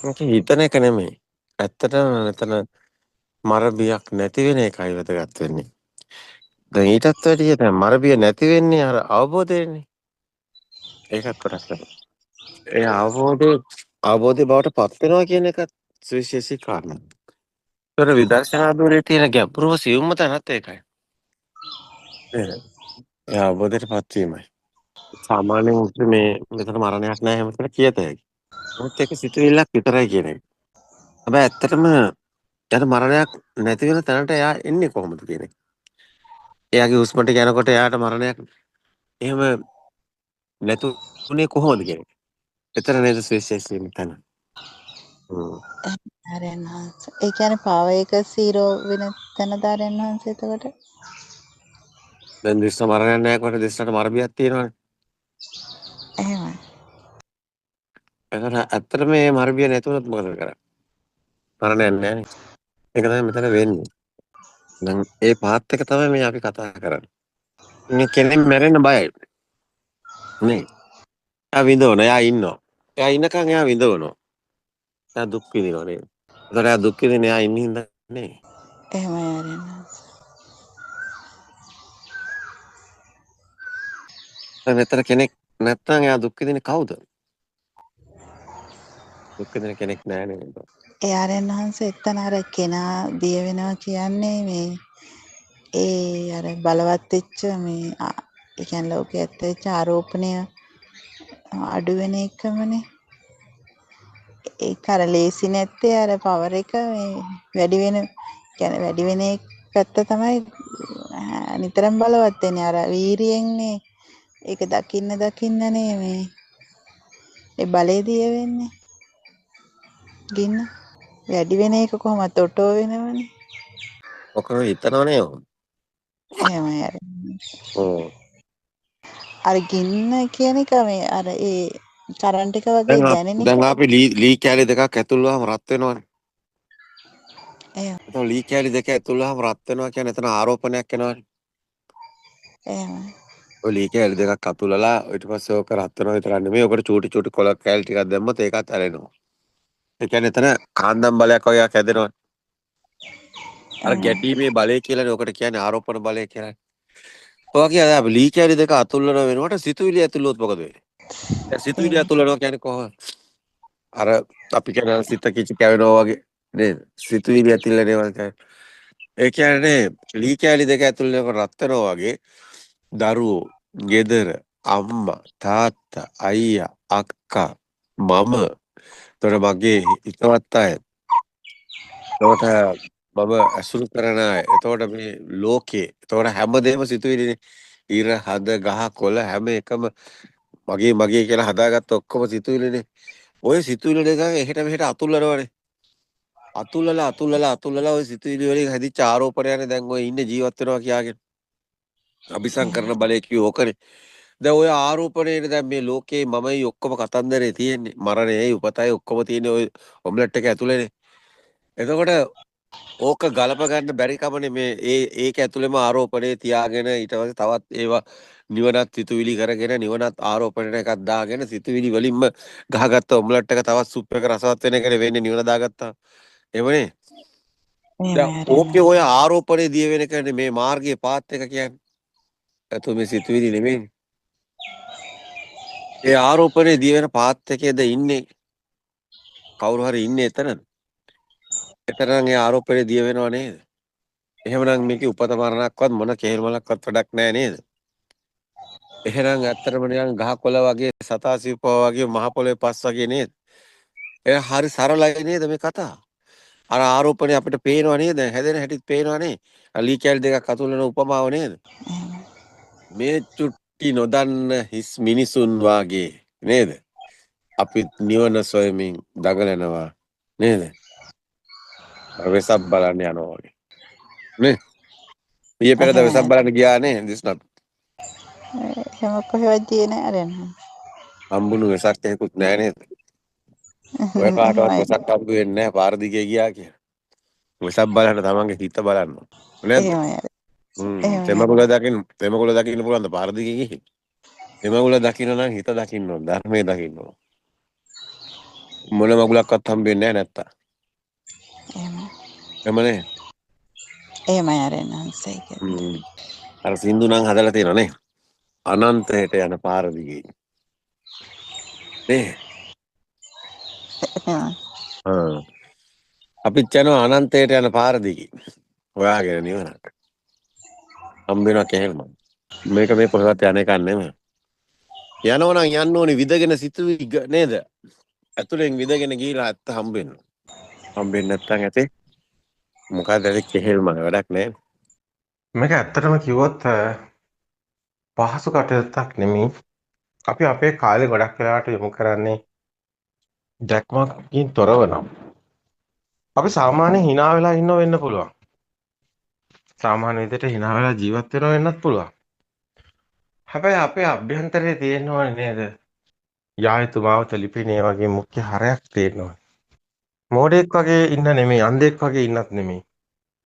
ඒක හිතන එක නෙමෙයි. ඇත්තටම මෙතන මරබියක් නැති වෙන එකයි වැදගත් වෙන්නේ. දැන් ඊටත් වැඩිය දැන් මරබිය නැති වෙන්නේ අර අවබෝධයෙන්නේ. ඒකත් කොටස් කරනවා. ඒ අවබෝධය බවට පත් වෙනවා කියන එකත් සුවිශේෂී කාරණා. ඒතර විදර්ශනා ධූරයේ තියෙන ගැඹුරම සියුම්ම තැනත් ඒකයි. නේද? ඒ අවබෝධයට පත්වීමයි. සාමාන්‍යයෙන් උත් මේ මෙතන මරණයක් නැහැ එහෙම කියලා කියත හැකියි. නමුත් ඒක සිතුවිල්ලක් විතරයි කියන එක. හැබැයි ඇත්තටම එයාට මරණයක් නැති වෙන තැනට එයා එන්නේ කොහොමද කියන එක. එයාගේ හුස්ම ටික යනකොට එයාට මරණයක් එහෙම නැතුනේ කොහොමද කියන එක. එතන නේද ස්පේෂියස් තැන. හ්ම්. ආර්යයන් වහන්සේ. ඒ කියන්නේ පාවයක සීරෝ වෙන තැනද ආර්යයන් වහන්සේ එතකොට? දැන් දිස්ස මරණයක් නැහැ කොට දිස්සට මරබියක් තියෙනවනේ. එහෙමයි. එතන ඇත්තටම මේ මරබිය නැතුනොත් මොකද කරන්නේ? මරණයක් නැහැනේ. ඒක තමයි මෙතන වෙන්නේ. දැන් ඒ පාත් එක තමයි මේ අපි කතා කරන්නේ. මේ කෙනෙක් මැරෙන්න බයයි. නේ. එයා විඳවන, එයා ඉන්නවා. එයා ඉන්නකන් එයා විඳවනවා. එයා දුක් විඳිනවා නේද? ඒතර එයා දුක් විඳින්නේ එයා ඉන්න හින්දා නේ. එහෙමයි ආර්යයන් වහන්සේ. දැන් මෙතන කෙනෙක් නැත්තම් එයා දුක් විඳින්නේ කවුද? දුක් විඳින කෙනෙක් නැහැ නේද? ඒ ආර්යයන් වහන්සේ එතන අර කෙනා දිය වෙනවා කියන්නේ මේ ඒ අර බලවත් වෙච්ච මේ ඒ කියන්නේ ලෝකයේ ඇත්ත වෙච්ච ආරෝපණය අඩු වෙන එකමනේ. ඒක අර ලේසි නැත්තේ අර පවර් එක මේ වැඩි වෙන කියන්නේ වැඩි වෙන පැත්ත තමයි නිතරම බලවත් වෙන්නේ. අර වීරියෙන්නේ ඒක දකින්නනේ මේ ඒ බලය දිය වෙන්නේ. ගින්න වැඩි වෙන එක කොහොමද ඔටෝ වෙනවනේ. ඔකම හිතනවනේ ඔව්. එහෙමයි අර. ඔව්. අර ගින්න කියන එක මේ අර ඒ කරන්ට් එක වගේ දැනෙන එක. දැන් අපි ලී කැලි දෙකක් ඇතුල් වුවම රත් වෙනවනේ. එහෙම. එතකොට ලී කැලි දෙක ඇතුල් වුවම රත් වෙනවා කියන්නේ එතන ආරෝපණයක් එනවනේ. එහෙමයි. ඔය ලී කැලි දෙකක් අතුල්ලලා ඊට පස්සේ ඕක රත් වෙනවා විතරක් නෙමෙයි ඔකට චූටි චූටි කොළ කැලි ටිකක් දැම්මොත් ඒකත් ඇලෙනවා. ඒ කියන්නේ එතන කාන්දම් බලයක් වගේ එකක් හැදෙනවනේ. අර එහෙමයි. ගැටීමේ බලය කියලානේ ඔකට කියන්නේ ආරෝපණ බලය කියලා. ඔය කියන්නේ අපි ලී කැලි දෙක අතුල්ලන වෙනකොට සිතුවිලි ඇතුළොත් මොකද වෙන්නේ? දැන් සිතුවිලි එහෙමයි. ඇතුළනවා කියන්නේ කොහොමද? අර අපි කියන සිත කිචි කැවෙනවා වගේ නේද? සිතුවිලි ඇතුළේනේ. ඒ කියන්නේ ලී කැලි දෙක ඇතුළේ රත් වෙනවා වගේ දරුවෝ, ගෙදර, අම්මා, තාත්තා, අයියා, අක්කා, මම, තොර මගේ හිතවත් අය. එතකොට මම ඇසුරු කරන අය. එතකොට මේ ලෝකේ. එතකොට හැමදේම සිතුවිලිනේ. ඉර, හද, ගහ, කොළ හැම එකම මගේ කියලා හදාගත්ත ඔක්කොම සිතුවිලිනේ. ඔය සිතුවිලි දෙක එහෙට මෙහෙට අතුල්ලනවනේ. අතුල්ලලා ඔය සිතුවිලි වලින් හැදිච්ච ආරෝපණයනේ දැන් ඔය ඉන්නේ ජීවත් වෙනවා කියාගෙන. අபிසංකරණ බලය කිව්ව ඕකනේ. දැන් ඔය ආරෝපණයට දැන් මේ ලෝකේ මමයි ඔක්කොම කතන්දරේ තියෙන්නේ. මරණයයි උපතයි ඔක්කොම තියෙන්නේ ඔය ඔම්ලට් එක ඇතුලේනේ. එතකොට ඕක ගලප ගන්න බැරි කමනේ මේ ඒක ඇතුළේම ආරෝපණේ තියාගෙන ඊට පස්සේ තවත් ඒවා නිවනත් සිතුවිලි කරගෙන නිවනත් ආරෝපණයට එකක් දාගෙන සිතුවිලි වලින්ම ගහගත්ත ඔම්ලට් එක තවත් සුප් එක රසවත් වෙන එකනේ වෙන්නේ නිවන දාගත්තා. එහෙමනේ. දැන් එහෙමයි ආර්යයන් ඕකේ ඔය වහන්සේ. ආරෝපණේ දිය වෙන එකනේ මේ මාර්ගයේ පාත් එක කියන්නේ. එතකොට මේ සිතුවිලි නෙමෙයි. ඒ ආරෝපණේ දිය වෙන පාත් එකේද ඉන්නේ කවුරු හරි ඉන්නේ එතනද? එතරම් ඒ ආරෝපණේ දිය වෙනව නේද? එහෙමනම් මේකේ උපත මරණක්වත් මොන කේල්මලක්වත් වැඩක් නැහැ නේද? එහෙනම් ඇත්තටම නිකන් ගහකොළ වගේ සතා සිව්පව වගේ මහ පොළොවේ පස් වගේ නේද? ඒ හරි සරලයි නේද මේ කතාව? අර ආරෝපණය අපිට පේනව නේද? හැදෙන හැටිත් පේනව නේ. ලී කැලි දෙකක් අතුල් වෙන උපමාව නේද? මේ චුට්ටි නොදන්න හිස් මිනිසුන් වාගේ නේද? අපි නිවන සොයමින් දඟලනවා නේද? වෙසක් බලන්න යනවා වගේ. නේ? ඊයේ පෙරේද වෙසක් එහෙමයි. බලන්න ගියා නේ දිස්නත්. එහෙම කොහෙවත් ගියේ නෑ ආර්යයන් වහන්සේ. හම්බුණු වෙසක් එකකුත් නැහැ නේද? ඔය කාටවත් එහෙමයි. වෙසක් හම්බ වෙන්නේ නැහැ පාර දිගේ ගියා කියලා. වෙසක් බලන්න තමන්ගේ හිත බලන්න. නේද? එහෙමයි. එහෙමයි. තෙමකුල දකින්න පුළුවන්ද පාර දිගේ ගිහින්? තෙමකුල දකින්න නම් හිත දකින්න ඕන ධර්මයේ දකින්න ඕන. මොන මගුලක්වත් හම්බෙන්නේ නැහැ නැත්තා. එහෙම එමනේ. එහෙමයි ආරයන් වහන්සේ කියන්නේ. අර සින්දු නම් හදලා තියෙනවා නේ. අනන්තයට යන පාර දිගේ. නේ. අපිත් යනවා අනන්තයට යන පාර දිගේ. හොයාගෙන නිවනට. හම්බ වෙනවා කෙහෙල්ම. මේක මේ පොසවත් යන එකක් නෙමෙයි. යනවනම් යන්න ඕනේ විදගෙන සිතුවිලි නේද? ඇතුලෙන් විදගෙන ගිහිලා ඇත්ත හම්බෙන්න. හම්බෙන්නේ නැත්නම් ඇතේ මොකද ඇති කෙහෙල්ම වැඩක් නැහැ. මේක ඇත්තටම කිව්වොත් පහසු කටයුත්තක් නෙමෙයි. අපි අපේ කාලේ ගොඩක් වෙලාවට යොමු කරන්නේ දැක්මකින් තොරව නම්. අපි සාමාන්‍යයෙන් hina වෙලා ඉන්නව වෙන්න පුළුවන්. සාමාන්‍ය විදිහට hina වෙලා ජීවත් වෙනව වෙන්නත් පුළුවන්. හැබැයි අපේ අභ්‍යන්තරයේ තියෙනවනේ නේද? යායුතු මාවත ලිපිනේ වගේ මුඛ්‍ය හරයක් තියෙනවා. මෝඩෙක් වගේ ඉන්න නෙමෙයි, අන්ධෙක් වගේ ඉන්නත් නෙමෙයි.